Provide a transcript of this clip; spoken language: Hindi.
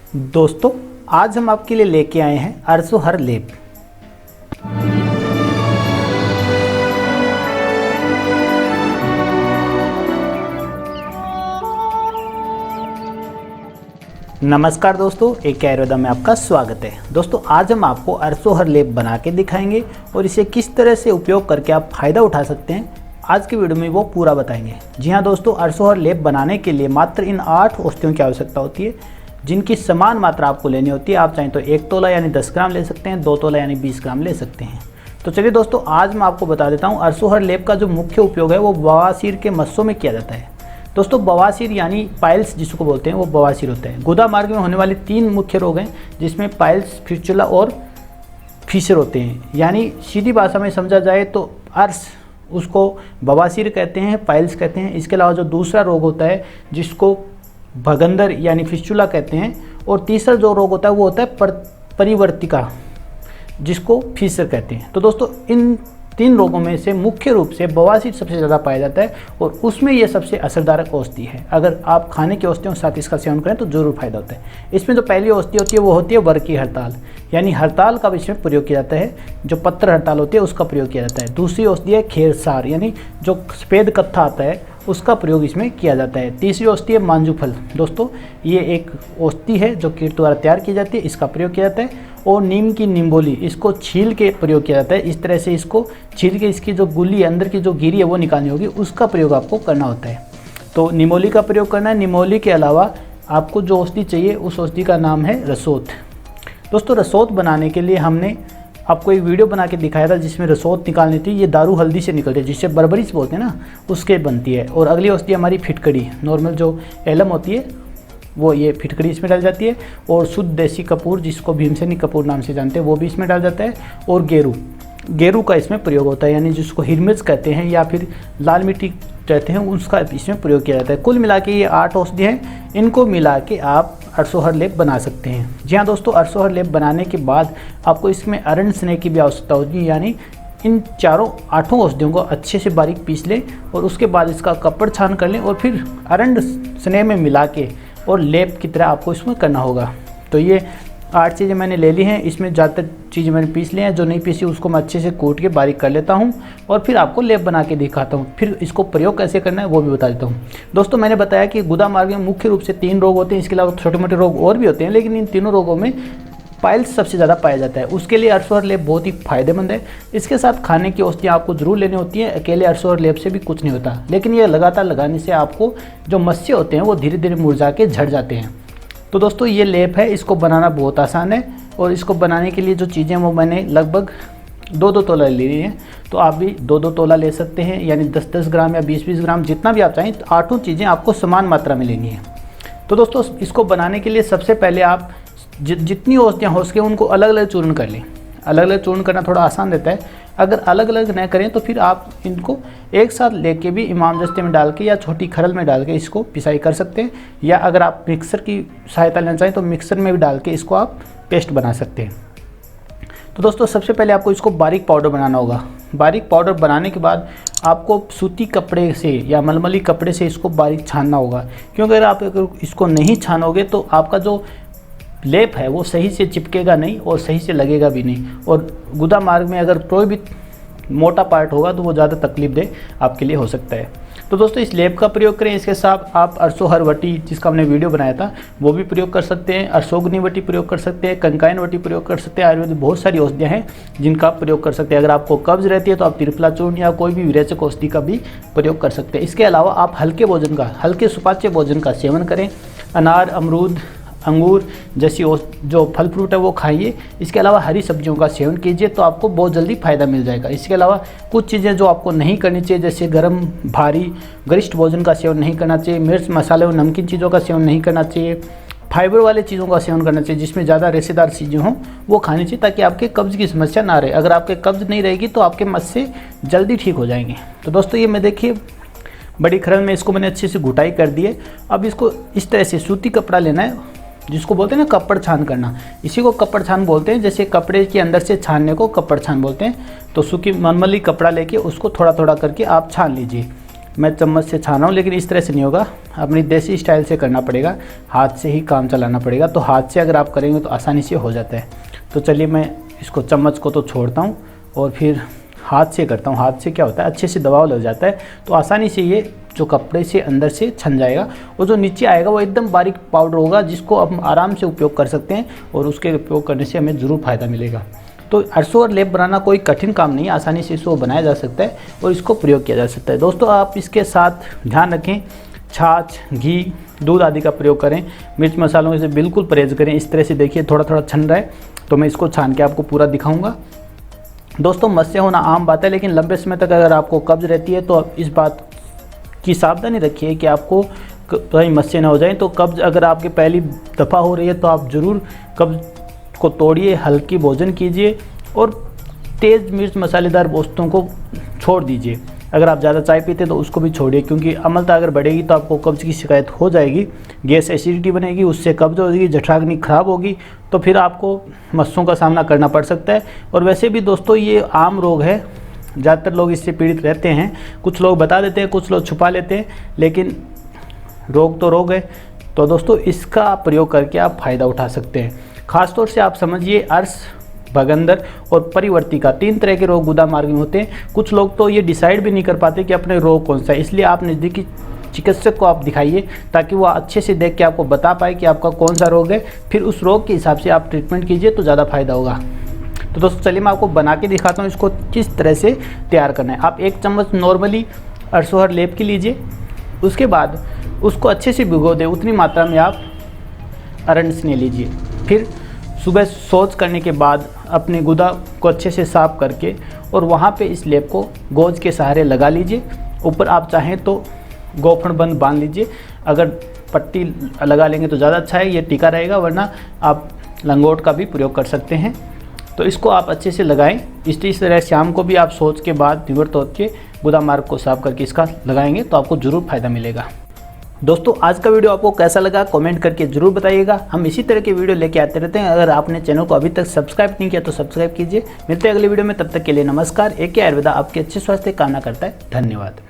दोस्तों, आज हम आपके लिए लेके आए हैं अरसोहर लेप। नमस्कार दोस्तों, एक आयुर्वेदा में आपका स्वागत है। दोस्तों, आज हम आपको अरसोहर लेप बना के दिखाएंगे और इसे किस तरह से उपयोग करके आप फ़ायदा उठा सकते हैं, आज के वीडियो में वो पूरा बताएंगे। जी हाँ दोस्तों, अरसोहर लेप बनाने के लिए मात्र इन 8 औषधियों की आवश्यकता होती है, जिनकी समान मात्रा आपको लेनी होती है। आप चाहें तो 1 तोला यानी 10 ग्राम ले सकते हैं, 2 तोला यानी 20 ग्राम ले सकते हैं। तो चलिए दोस्तों, आज मैं आपको बता देता हूँ अरसोहर लेप का जो मुख्य उपयोग है वो बवासीर के मस्सों में किया जाता है। दोस्तों, बवासीर यानी पाइल्स जिसको बोलते हैं वो बवासीर होता है। गुदा मार्ग में होने वाले 3 मुख्य रोग हैं, जिसमें पाइल्स, फिस्टुला और फीसर होते हैं। यानी सीधी भाषा में समझा जाए तो अर्स उसको बवासीर कहते हैं, पाइल्स कहते हैं। इसके अलावा जो दूसरा रोग होता है जिसको भगंदर यानी फिस्टुला कहते हैं, और तीसरा जो रोग होता है वो होता है परिवर्तिका जिसको फीसर कहते हैं। तो दोस्तों, इन 3 रोगों में से मुख्य रूप से बवासीर सबसे ज़्यादा पाया जाता है और उसमें यह सबसे असरदारक औषधि है। अगर आप खाने की औषधियों के साथ इसका सेवन करें तो ज़रूर फायदा होता है। इसमें जो पहली औषधि होती है वो होती है वर की हड़ताल, यानी हड़ताल का इसमें प्रयोग किया जाता है। जो पत्र हड़ताल होती है उसका प्रयोग किया जाता है। दूसरी औषधि है खेरसार, यानी जो सफ़ेद कत्था आता है उसका प्रयोग इसमें किया जाता है। तीसरी औषधि है मांजूफल। दोस्तों, ये एक औषधि है जो कीट द्वारा तैयार की जाती है, इसका प्रयोग किया जाता है। और नीम की निम्बोली, इसको छील के प्रयोग किया जाता है। इस तरह से इसको छील के इसकी जो गुली अंदर की जो गिरी है वो निकालनी होगी, उसका प्रयोग आपको करना होता है। तो निमोली का प्रयोग करना है। निमोली के अलावा आपको जो औषधि चाहिए उस औषधि का नाम है रसोत। दोस्तों, रसोत बनाने के लिए हमने आपको एक वीडियो बना के दिखाया था जिसमें रसोत निकालनी थी। ये दारू हल्दी से निकलती है, जिससे बर्बरीच बोलते हैं ना, उसके बनती है। और अगली औषधि हमारी फिटकड़ी, नॉर्मल जो एलम होती है वो, ये फिटकड़ी इसमें डाल जाती है। और शुद्ध देसी कपूर जिसको भीमसेनी कपूर नाम से जानते हैं वो भी इसमें डाल जाता है। और गेरू का इसमें प्रयोग होता है, यानी जिसको हिरमिर्च कहते हैं या फिर लाल मिट्टी कहते हैं, उसका इसमें प्रयोग किया जाता है। कुल मिला के ये 8 औषधि हैं, इनको मिला के आप अरसोहर लेप बना सकते हैं। जी हाँ दोस्तों, अरसोहर लेप बनाने के बाद आपको इसमें अरंड स्नेह की भी आवश्यकता होगी, यानी इन 8 औषधियों को अच्छे से बारीक पीस लें और उसके बाद इसका कपड़ छान कर लें और फिर अरंड स्नेह में मिला के और लेप की तरह आपको इसमें करना होगा। तो ये 8 चीज़ें मैंने ले ली हैं। इसमें ज़्यादातर चीज़ें मैंने पीस ली हैं, जो नहीं पीसी उसको मैं अच्छे से कूट के बारीक कर लेता हूं और फिर आपको लेप बना के दिखाता हूं। फिर इसको प्रयोग कैसे करना है वो भी बता देता हूं। दोस्तों, मैंने बताया कि गुदा मार्ग में मुख्य रूप से 3 रोग होते हैं, इसके अलावा छोटे मोटे रोग और भी होते हैं, लेकिन इन तीनों रोगों में पाइल्स सबसे ज़्यादा पाया जाता है। उसके लिए अरसोहर लेप बहुत ही फायदेमंद है। इसके साथ खाने की औषधियाँ आपको जरूर लेनी होती हैं। अकेले अरसोहर लेप से भी कुछ नहीं होता, लेकिन ये लगातार लगाने से आपको जो मस्से होते हैं वो धीरे धीरे मुरझा के झड़ जाते हैं। तो दोस्तों, ये लेप है, इसको बनाना बहुत आसान है। और इसको बनाने के लिए जो चीज़ें वो मैंने लगभग 2-2 तोला ले ली हैं। तो आप भी 2-2 तोला ले सकते हैं, यानी 10-10 ग्राम या 20-20 ग्राम, जितना भी आप चाहें। तो 8 चीज़ें आपको समान मात्रा में लेनी है। तो दोस्तों, इसको बनाने के लिए सबसे पहले आप जितनी औषधियाँ हो सके उनको अलग अलग चूर्ण कर लें। अलग अलग चूर्ण करना थोड़ा आसान रहता है। अगर अलग अलग न करें तो फिर आप इनको एक साथ लेके भी इमाम दस्ते में डाल के या छोटी खरल में डाल के इसको पिसाई कर सकते हैं, या अगर आप मिक्सर की सहायता लेना चाहें तो मिक्सर में भी डाल के इसको आप पेस्ट बना सकते हैं। तो दोस्तों, सबसे पहले आपको इसको बारीक पाउडर बनाना होगा। बारीक पाउडर बनाने के बाद आपको सूती कपड़े से या मलमली कपड़े से इसको बारीक छानना होगा, क्योंकि अगर इसको नहीं छानोगे तो आपका जो लेप है वो सही से चिपकेगा नहीं और सही से लगेगा भी नहीं। और गुदा मार्ग में अगर कोई भी मोटा पार्ट होगा तो वो ज़्यादा तकलीफ दे आपके लिए हो सकता है। तो दोस्तों, इस लेप का प्रयोग करें। इसके साथ आप अरसोहर वटी, जिसका हमने वीडियो बनाया था, वो भी प्रयोग कर सकते हैं। अरसोगनी वटी प्रयोग कर सकते हैं, कंकाइन वटी प्रयोग कर सकते हैं। आयुर्वेद बहुत सारी औषधियाँ हैं जिनका आप प्रयोग कर सकते हैं। अगर आपको कब्ज रहती है तो आप त्रिफला चूर्ण या कोई भी विरेचक औषधि का भी प्रयोग कर सकते हैं। इसके अलावा आप हल्के सुपाच्य भोजन का सेवन करें। अनार, अमरूद, अंगूर जैसी जो फल फ्रूट है वो खाइए। इसके अलावा हरी सब्जियों का सेवन कीजिए तो आपको बहुत जल्दी फ़ायदा मिल जाएगा। इसके अलावा कुछ चीज़ें जो आपको नहीं करनी चाहिए, जैसे गर्म, भारी, गरिष्ठ भोजन का सेवन नहीं करना चाहिए। मिर्च, मसाले और नमकीन चीज़ों का सेवन नहीं करना चाहिए। फाइबर वाले चीज़ों का सेवन करना चाहिए, जिसमें ज़्यादा रेशेदार चीज़ें हों वो खानी चाहिए, ताकि आपके कब्ज़ की समस्या ना रहे। अगर आपके कब्ज़ नहीं रहेगी तो आपके मस्से जल्दी ठीक हो जाएंगे। तो दोस्तों, ये मैं देखिए बड़ी खरल में इसको मैंने अच्छे से घुटाई कर दी है। अब इसको इस तरह से सूती कपड़ा लेना है, जिसको बोलते हैं ना कपड़ छान करना, इसी को कपड़ छान बोलते हैं। जैसे कपड़े के अंदर से छानने को कपड़ छान बोलते हैं। तो सूखी मलमली कपड़ा लेके उसको थोड़ा थोड़ा करके आप छान लीजिए। मैं चम्मच से छान रहा हूँ, लेकिन इस तरह से नहीं होगा, अपनी देसी स्टाइल से करना पड़ेगा, हाथ से ही काम चलाना पड़ेगा। तो हाथ से अगर आप करेंगे तो आसानी से हो जाता है। तो चलिए मैं इसको चम्मच को तो छोड़ता हूँ और फिर हाथ से करता हूँ। हाथ से क्या होता है, अच्छे से दबाव लग जाता है, तो आसानी से ये जो कपड़े से अंदर से छन जाएगा। और जो नीचे आएगा वो एकदम बारीक पाउडर होगा, जिसको हम आराम से उपयोग कर सकते हैं और उसके उपयोग करने से हमें ज़रूर फ़ायदा मिलेगा। तो अरसोहर लेप बनाना कोई कठिन काम नहीं है, आसानी से इसको बनाया जा सकता है और इसको प्रयोग किया जा सकता है। दोस्तों आप इसके साथ ध्यान रखें, छाछ, घी, दूध आदि का प्रयोग करें। मिर्च मसालों से बिल्कुल परहेज करें। इस तरह से देखिए थोड़ा थोड़ा छन रहा है, तो मैं इसको छान के आपको पूरा दिखाऊंगा। दोस्तों मस्से होना आम बात है, लेकिन लंबे समय तक अगर आपको कब्ज़ रहती है तो इस बात की सावधानी रखिए कि आपको कहीं मस्से ना हो जाएं। तो कब्ज़ अगर आपकी पहली दफ़ा हो रही है तो आप ज़रूर कब्ज़ को तोड़िए, हल्की भोजन कीजिए और तेज़ मिर्च मसालेदार वस्तुओं को छोड़ दीजिए। अगर आप ज़्यादा चाय पीते तो उसको भी छोड़िए, क्योंकि अम्लता अगर बढ़ेगी तो आपको कब्ज़ की शिकायत हो जाएगी, गैस एसिडिटी बनेगी, उससे कब्ज़ होगी, जठराग्नि खराब होगी, तो फिर आपको मस्सों का सामना करना पड़ सकता है। और वैसे भी दोस्तों ये आम रोग है, ज़्यादातर लोग इससे पीड़ित रहते हैं। कुछ लोग बता देते हैं, कुछ लोग छुपा लेते हैं, लेकिन रोग तो रोग है। तो दोस्तों इसका प्रयोग करके आप फ़ायदा उठा सकते हैं। ख़ासतौर से आप समझिए अर्श, भगंदर और परिवर्तिका 3 तरह के रोग गुदा मार्ग में होते हैं। कुछ लोग तो ये डिसाइड भी नहीं कर पाते कि अपने रोग कौन सा है, इसलिए आप नज़दीकी चिकित्सक को आप दिखाइए, ताकि वो अच्छे से देख के आपको बता पाए कि आपका कौन सा रोग है। फिर उस रोग के हिसाब से आप ट्रीटमेंट कीजिए तो ज़्यादा फायदा होगा। तो दोस्तों चलिए मैं आपको बना के दिखाता हूँ इसको किस तरह से तैयार करना है। आप 1 चम्मच नॉर्मली अरसोहर लेप की लीजिए, उसके बाद उसको अच्छे से भिगो दें, उतनी मात्रा में आप अरंडसने लीजिए। फिर सुबह शौच करने के बाद अपने गुदा को अच्छे से साफ करके और वहाँ पे इस लेप को गोज के सहारे लगा लीजिए। ऊपर आप चाहें तो गोफन बंद बांध लीजिए, अगर पट्टी लगा लेंगे तो ज़्यादा अच्छा है, ये टीका रहेगा, वरना आप लंगोट का भी प्रयोग कर सकते हैं। तो इसको आप अच्छे से लगाएं। इस तरह शाम को भी आप शौच के बाद निवर तोड़ के गुदा मार्ग को साफ करके इसका लगाएंगे तो आपको ज़रूर फ़ायदा मिलेगा। दोस्तों आज का वीडियो आपको कैसा लगा कमेंट करके ज़रूर बताइएगा। हम इसी तरह के वीडियो लेके आते रहते हैं। अगर आपने चैनल को अभी तक सब्सक्राइब नहीं किया तो सब्सक्राइब कीजिए। मिलते हैं अगले वीडियो में, तब तक के लिए नमस्कार। AK आयुर्वेदा आपके अच्छे स्वास्थ्य की कामना करता है। धन्यवाद।